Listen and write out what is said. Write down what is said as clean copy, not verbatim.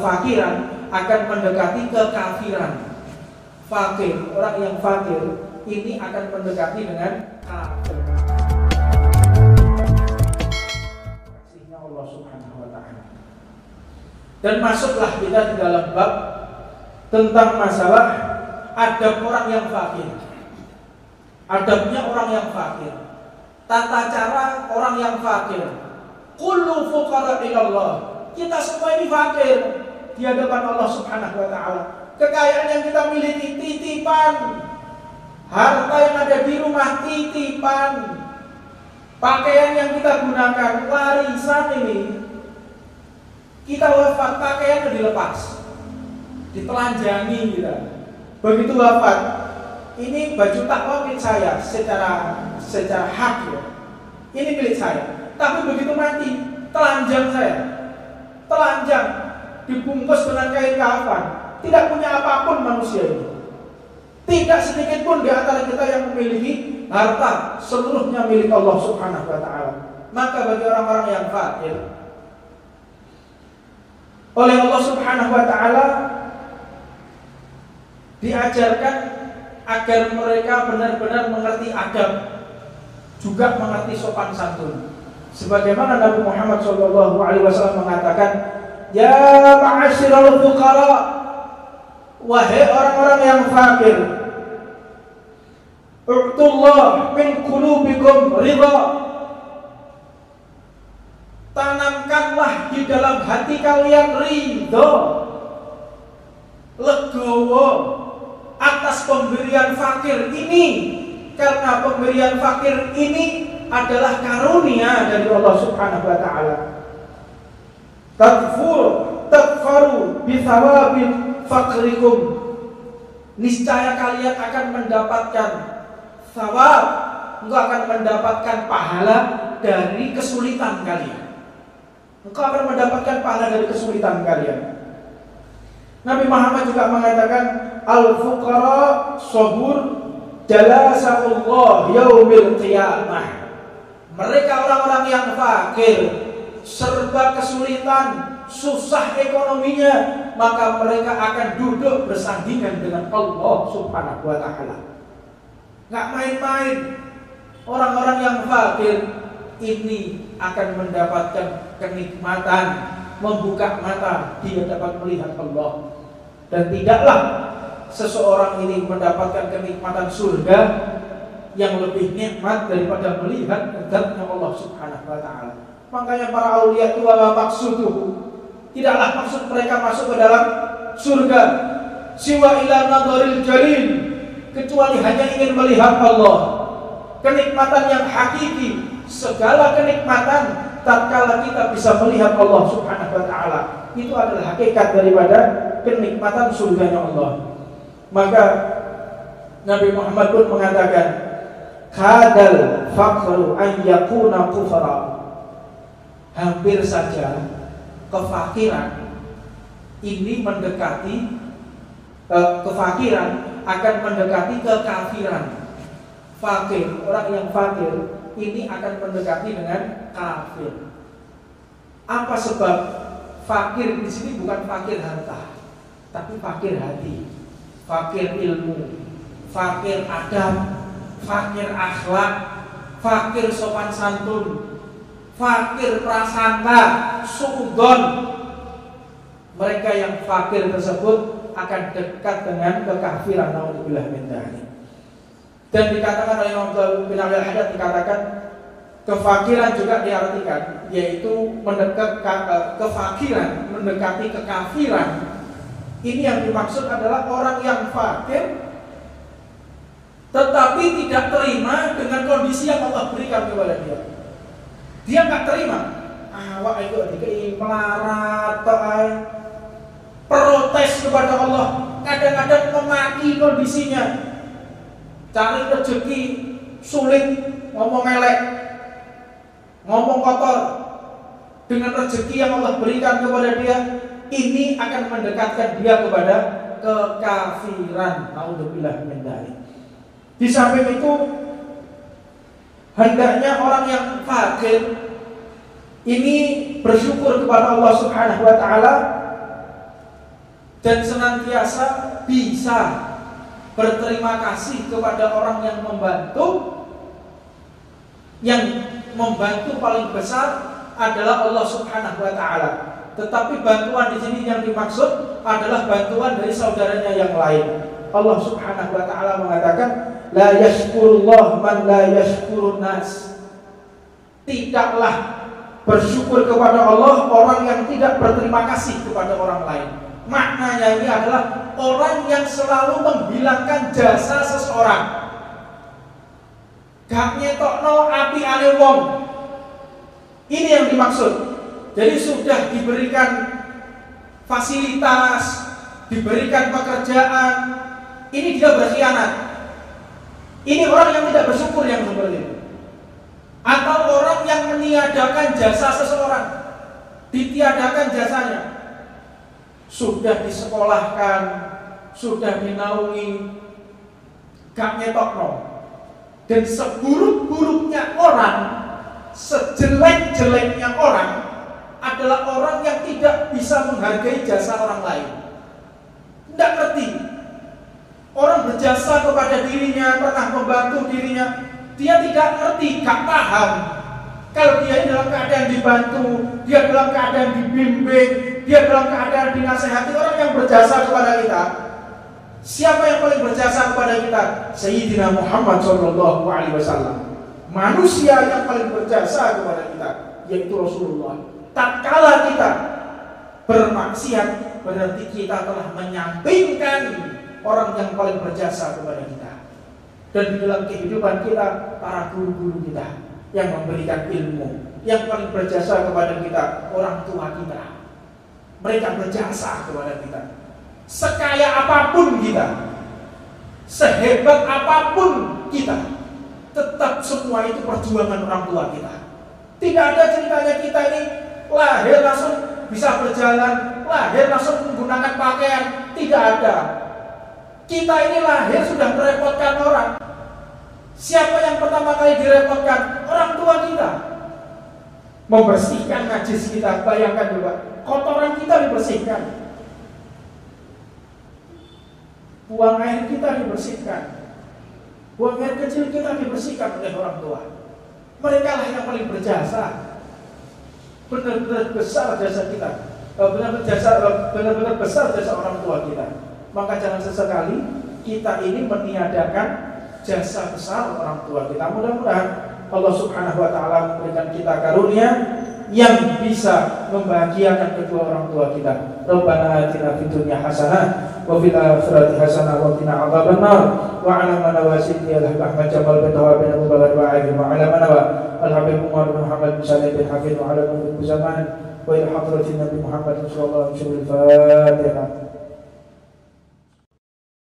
kefakiran akan mendekati kekafiran. Fakir, orang yang fakir ini akan mendekati dengan kafir. Kasihnya Allah Subhanahu wa taala. Dan masuklah kita di dalam bab tentang masalah adab orang yang fakir. Adabnya orang yang fakir. Tata cara orang yang fakir. Kullu fuqara ilallah. Kita semua ini fakir di hadapan Allah Subhanahu wa taala. Kekayaan yang kita miliki titipan. Harta yang ada di rumah titipan. Pakaian yang kita gunakan warisan ini. Kita wafat pakaian dilepas. Ditelanjangi kita. Begitu wafat, ini baju takwa milik saya secara hak ya. Ini milik saya. Tapi begitu mati, telanjang saya. Telanjang, dibungkus dengan kain kafan. Tidak punya apapun manusia ini. Tidak sedikit pun di antara kita yang memiliki harta, seluruhnya milik Allah Subhanahu wa taala. Maka bagi orang-orang yang fakir, oleh Allah Subhanahu wa taala diajarkan agar mereka benar-benar mengerti adab, juga mengerti sopan santun. Sebagaimana Nabi Muhammad SAW mengatakan, "Ya ma'asyiral fuqara, wahai orang-orang yang fakir, u'tullah min qulubikum ridha." Tanamkanlah di dalam hati kalian ridho, legowo atas pemberian fakir ini, karena pemberian fakir ini adalah karunia dari Allah Subhanahu wa taala. Takfaru bi thawabil fakrikum. Niscaya kalian akan mendapatkan thawab, engkau akan mendapatkan pahala dari kesulitan kalian. Engkau akan mendapatkan pahala dari kesulitan kalian. Nabi Muhammad juga mengatakan, al-fuqara sabur jalasaullah yaumil qiyamah. Mereka orang-orang yang fakir, serba kesulitan, susah ekonominya, maka mereka akan duduk bersandingan dengan Allah Subhanahu wa taala. Enggak main-main. Orang-orang yang fakir ini akan mendapatkan kenikmatan, membuka mata, dia dapat melihat Allah. Dan tidaklah seseorang ini mendapatkan kenikmatan surga yang lebih nikmat daripada melihat zatnya Allah Subhanahu wa taala. Makanya para aulia itu maksuduh, tidaklah maksud mereka masuk ke dalam surga siwa ila nadharil jalil, kecuali hanya ingin melihat Allah. Kenikmatan yang hakiki, segala kenikmatan tatkala kita bisa melihat Allah Subhanahu wa taala, itu adalah hakikat daripada kenikmatan surganya Allah. Maka Nabi Muhammad pun mengatakan, kadal faqru an yakuna kufra. Hampir saja kefakiran ini mendekati kefakiran akan mendekati kekafiran. Fakir, orang yang fakir ini akan mendekati dengan kafir. Apa sebab? Fakir di sini bukan fakir harta, tapi fakir hati, fakir ilmu, fakir adab, fakir akhlak, fakir sopan santun, fakir prasangka, suudzon. Mereka yang fakir tersebut akan dekat dengan kekafiran. Naudzubillah min dzalik. Dan dikatakan oleh Imam bin Al-Haddad, dikatakan kefakiran juga diartikan yaitu kefakiran mendekati kekafiran. Ini yang dimaksud adalah orang yang fakir tetapi tidak terima dengan kondisi yang Allah berikan kepada dia. Dia nggak terima. Awak itu dikei melarat, protes kepada Allah, kadang-kadang memaki kondisinya, cari rezeki sulit, ngomong elek, ngomong kotor. Dengan rezeki yang Allah berikan kepada dia, ini akan mendekatkan dia kepada kekafiran. Naudzubillah min dzalik. Di samping itu, hendaknya orang yang fakir ini bersyukur kepada Allah Subhanahu wa taala dan senantiasa bisa berterima kasih kepada orang yang membantu. Yang membantu paling besar adalah Allah Subhanahu wa taala. Tetapi bantuan di sini yang dimaksud adalah bantuan dari saudaranya yang lain. Allah Subhanahu wa taala mengatakan, la yashkurullah man la yashkurun nas. Tidaklah bersyukur kepada Allah orang yang tidak berterima kasih kepada orang lain. Maknanya ini adalah orang yang selalu menghilangkan jasa seseorang. Gak ngetokno api ane wong. Ini yang dimaksud. Jadi sudah diberikan fasilitas, diberikan pekerjaan, ini dia berkhianat. Ini orang yang tidak bersyukur yang seperti itu. Atau orang yang meniadakan jasa seseorang, ditiadakan jasanya. Sudah disekolahkan, sudah dinaungi, gak ngetokno. Dan seburuk-buruknya orang, sejelek-jeleknya orang adalah orang yang tidak bisa menghargai jasa orang lain. Tidak ngerti. Orang berjasa kepada dirinya, pernah membantu dirinya, dia tidak ngerti, gak paham. Kalau dia dalam keadaan dibantu, dia dalam keadaan dibimbing, dia dalam keadaan dinasehati, orang yang berjasa kepada kita. Siapa yang paling berjasa kepada kita? Sayyidina Muhammad SAW. Manusia yang paling berjasa kepada kita, yaitu Rasulullah. Tatkala kita bermaksiat, berarti kita telah menyampingkan orang yang paling berjasa kepada kita. Dan di dalam kehidupan kita, para guru-guru kita yang memberikan ilmu, yang paling berjasa kepada kita, orang tua kita. Mereka berjasa kepada kita. Sekaya apapun kita, sehebat apapun kita, tetap semua itu perjuangan orang tua kita. Tidak ada ceritanya kita ini lahir langsung bisa berjalan, lahir langsung menggunakan pakaian. Tidak ada. Kita ini lahir sudah merepotkan orang. Siapa yang pertama kali direpotkan? Orang tua kita. Membersihkan najis kita, bayangkan coba, kotoran kita dibersihkan. Buang air kita dibersihkan, buang air kecil kita dibersihkan oleh orang tua. Mereka lah yang paling berjasa. Benar-benar besar jasa kita, benar-benar besar jasa orang tua kita. Maka jangan sesekali kita ini meniadakan jasa besar orang tua kita. Mudah-mudahan Allah Subhanahu wa taala memberikan kita karunia yang bisa membahagiakan kedua orang tua kita. Rabbana atina fid dunya hasanah wa fil akhirati hasanah wa qina adzabannar wa 'ala man wasiti al-Ahmad Jamal bin Tawabin Abu Bakar wa Ali wa 'ala man al-Habib Umar bin Muhammad bin Salim bin Hafid wa 'ala man zaman wa ila hadratin Nabi Muhammad sallallahu alaihi wasallam. Al-Fatihah.